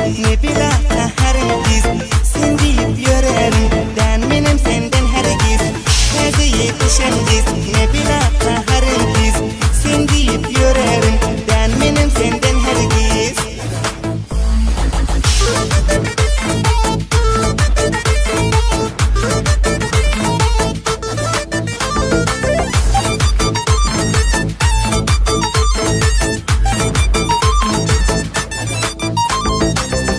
ne bilahta hergiz. Sen deyip yörerim, den menem senden hergiz. Taze yetişengiz, ne bilahta hergiz. Sen deyip yörerim, den menem senden hergiz.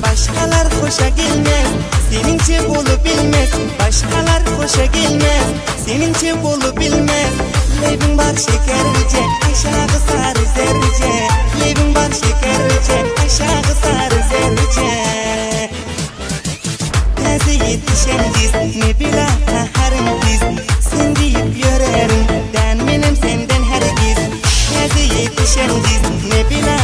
Başkalar hoşa gelmez, senince bolu bilmez. Başkalar hoşa gelmez, senince bolu bilmez. Lebin bak şekerce, aşağı sarı zerce. Lebin bak şekerce, aşağı sarı zerce. Taze yetişengiz, ne bilahta hergiz. Sen deyip yörerim, den menem senden hergiz. Taze yetişengiz, ne bilahta